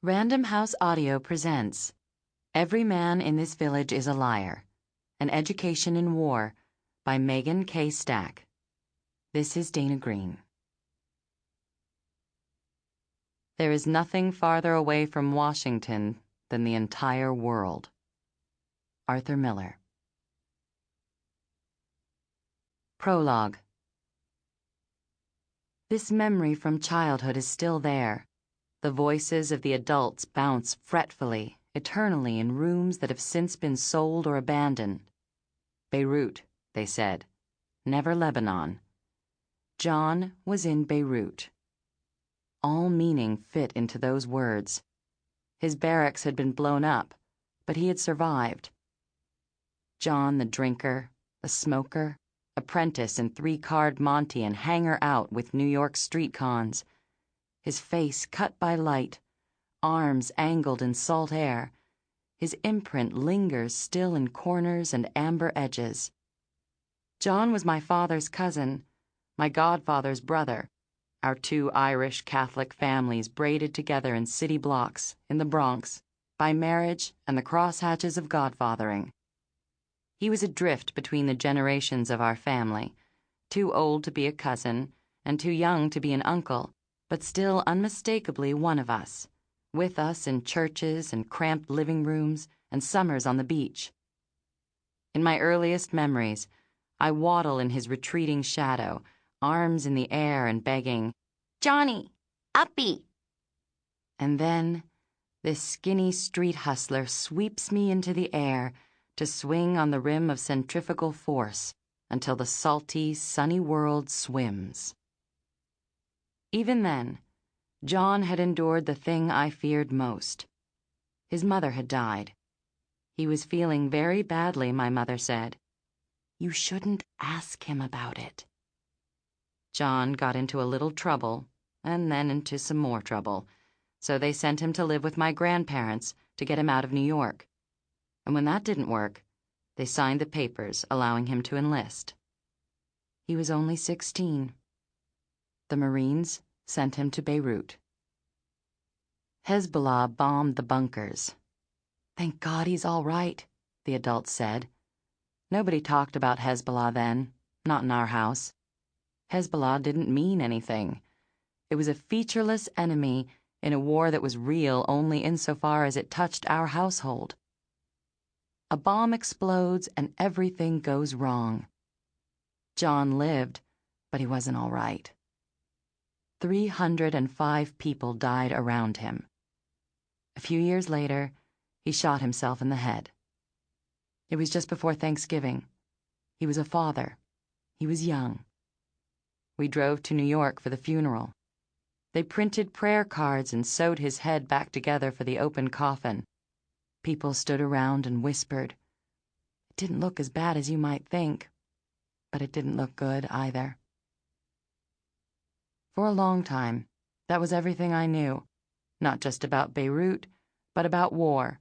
Random House Audio presents Every Man in This Village is a Liar, An Education in War by Megan K. Stack. This is Dana Green. There is nothing farther away from Washington than the entire world. Arthur Miller. Prologue. This memory from childhood is still there. The voices of the adults bounce fretfully, eternally in rooms that have since been sold or abandoned. Beirut, they said. Never Lebanon. John was in Beirut. All meaning fit into those words. His barracks had been blown up, but he had survived. John the drinker, the smoker, apprentice in three-card Monte and hanger out with New York street cons. His face cut by light, arms angled in salt air. His imprint lingers still in corners and amber edges. John was my father's cousin, my godfather's brother, our two Irish Catholic families braided together in city blocks, in the Bronx, by marriage and the crosshatches of godfathering. He was adrift between the generations of our family, too old to be a cousin and too young to be an uncle, but still unmistakably one of us, with us in churches and cramped living rooms and summers on the beach. In my earliest memories, I waddle in his retreating shadow, arms in the air and begging, "Johnny, uppy!" And then this skinny street hustler sweeps me into the air to swing on the rim of centrifugal force until the salty, sunny world swims. Even then, John had endured the thing I feared most. His mother had died. He was feeling very badly, my mother said. "You shouldn't ask him about it." John got into a little trouble, and then into some more trouble, so they sent him to live with my grandparents to get him out of New York. And when that didn't work, they signed the papers allowing him to enlist. He was only 16. The Marines sent him to Beirut. Hezbollah bombed the bunkers. "Thank God he's all right," the adults said. Nobody talked about Hezbollah then, not in our house. Hezbollah didn't mean anything. It was a featureless enemy in a war that was real only insofar as it touched our household. A bomb explodes and everything goes wrong. John lived, but he wasn't all right. 305 people died around him. A few years later, he shot himself in the head. It was just before Thanksgiving. He was a father. He was young. We drove to New York for the funeral. They printed prayer cards and sewed his head back together for the open coffin. People stood around and whispered. It didn't look as bad as you might think, but it didn't look good either. For a long time, that was everything I knew, not just about Beirut, but about war.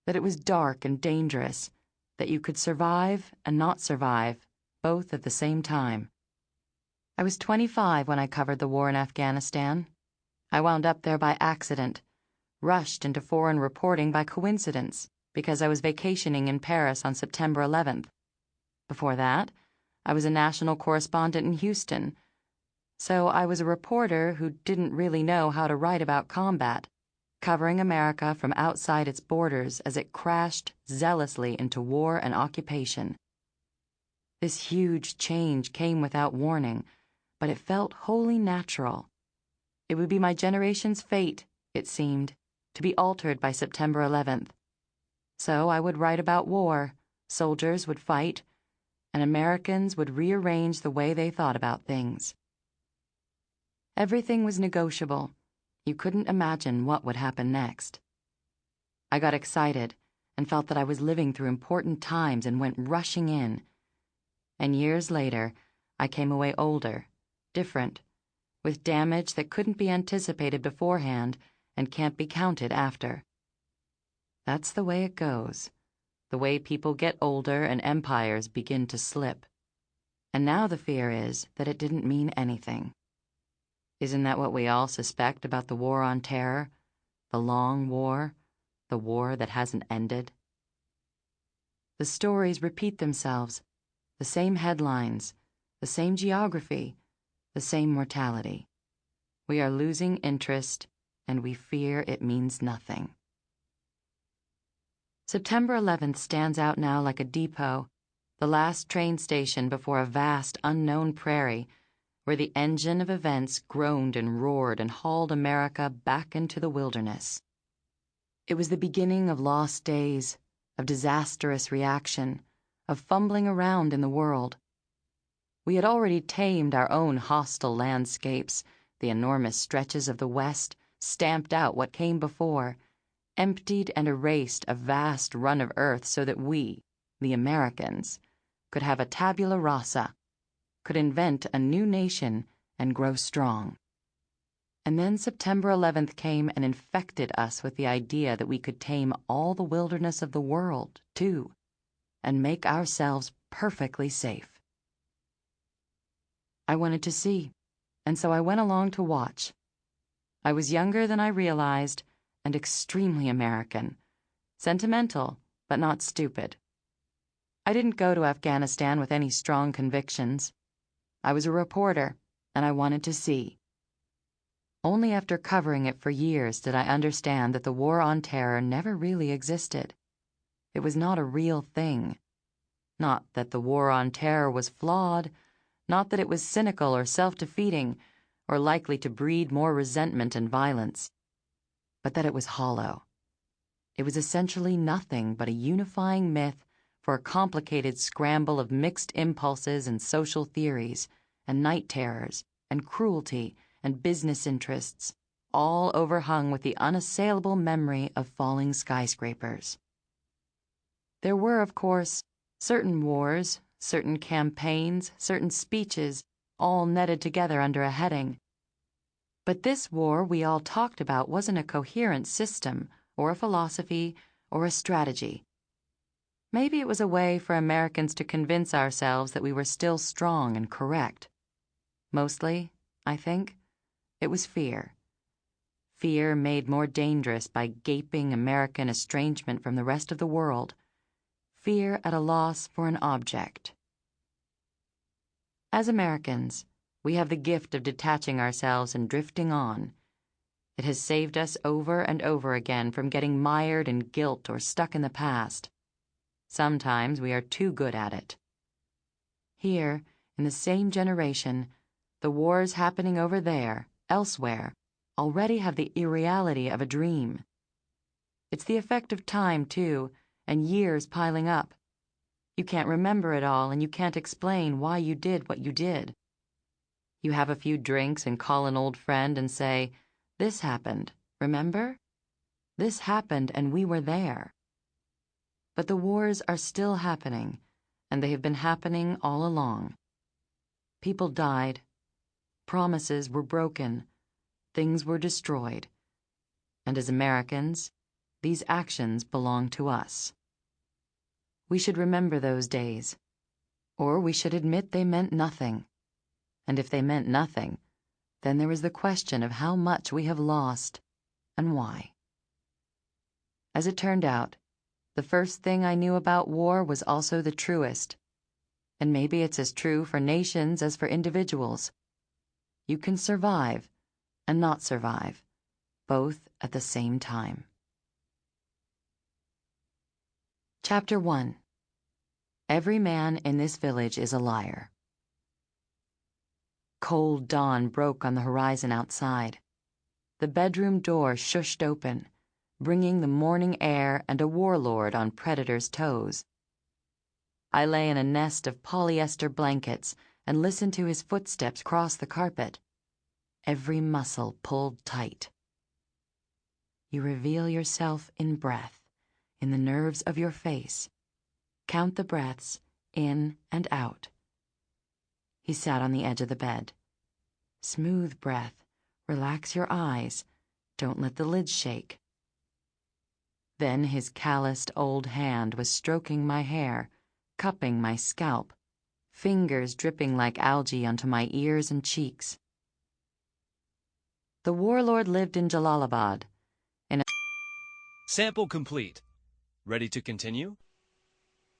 That it was dark and dangerous, that you could survive and not survive, both at the same time. I was 25 when I covered the war in Afghanistan. I wound up there by accident, rushed into foreign reporting by coincidence, because I was vacationing in Paris on September 11th. Before that, I was a national correspondent in Houston, so I was a reporter who didn't really know how to write about combat, covering America from outside its borders as it crashed zealously into war and occupation. This huge change came without warning, but it felt wholly natural. It would be my generation's fate, it seemed, to be altered by September 11th. So I would write about war, soldiers would fight, and Americans would rearrange the way they thought about things. Everything was negotiable. You couldn't imagine what would happen next. I got excited and felt that I was living through important times and went rushing in. And years later, I came away older, different, with damage that couldn't be anticipated beforehand and can't be counted after. That's the way it goes, the way people get older and empires begin to slip. And now the fear is that it didn't mean anything. Isn't that what we all suspect about the war on terror? the long war, the war that hasn't ended. The stories repeat themselves, the same headlines, the same geography, the same mortality. We are losing interest, and we fear it means nothing. September 11th stands out now like a depot, the last train station before a vast, unknown prairie, where the engine of events groaned and roared and hauled America back into the wilderness. It was the beginning of lost days, of disastrous reaction, of fumbling around in the world. We had already tamed our own hostile landscapes. The enormous stretches of the West stamped out what came before, emptied and erased a vast run of earth so that we, the Americans, could have a tabula rasa, could invent a new nation and grow strong. And then September 11th came and infected us with the idea that we could tame all the wilderness of the world, too, and make ourselves perfectly safe. I wanted to see, and so I went along to watch. I was younger than I realized, and extremely American, sentimental, but not stupid. I didn't go to Afghanistan with any strong convictions. I was a reporter, and I wanted to see. Only after covering it for years did I understand that the war on terror never really existed. It was not a real thing. Not that the war on terror was flawed, not that it was cynical or self-defeating, or likely to breed more resentment and violence, but that it was hollow. It was essentially nothing but a unifying myth for a complicated scramble of mixed impulses and social theories, and night terrors, and cruelty, and business interests, all overhung with the unassailable memory of falling skyscrapers. There were, of course, certain wars, certain campaigns, certain speeches, all netted together under a heading. But this war we all talked about wasn't a coherent system, or a philosophy, or a strategy. Maybe it was a way for Americans to convince ourselves that we were still strong and correct. Mostly, I think, it was fear. Fear made more dangerous by gaping American estrangement from the rest of the world. Fear at a loss for an object. As Americans, we have the gift of detaching ourselves and drifting on. It has saved us over and over again from getting mired in guilt or stuck in the past. Sometimes we are too good at it. Here, in the same generation, the wars happening over there, elsewhere, already have the irreality of a dream. It's the effect of time, too, and years piling up. You can't remember it all, and you can't explain why you did what you did. You have a few drinks and call an old friend and say, "This happened, remember? This happened and we were there." But the wars are still happening, and they have been happening all along. People died. Promises were broken. Things were destroyed. And as Americans, these actions belong to us. We should remember those days, or we should admit they meant nothing. And if they meant nothing, then there is the question of how much we have lost, and why. As it turned out, the first thing I knew about war was also the truest. And maybe it's as true for nations as for individuals. You can survive and not survive, both at the same time. Chapter 1. Every man in this village is a liar. Cold dawn broke on the horizon outside. The bedroom door shushed open, bringing the morning air and a warlord on predator's toes. I lay in a nest of polyester blankets and listened to his footsteps cross the carpet, every muscle pulled tight. You reveal yourself in breath, in the nerves of your face. Count the breaths, in and out. He sat on the edge of the bed. Smooth breath, relax your eyes, don't let the lids shake. Then his calloused old hand was stroking my hair, cupping my scalp, fingers dripping like algae onto my ears and cheeks. The warlord lived in Jalalabad, in a Sample complete. Ready to continue?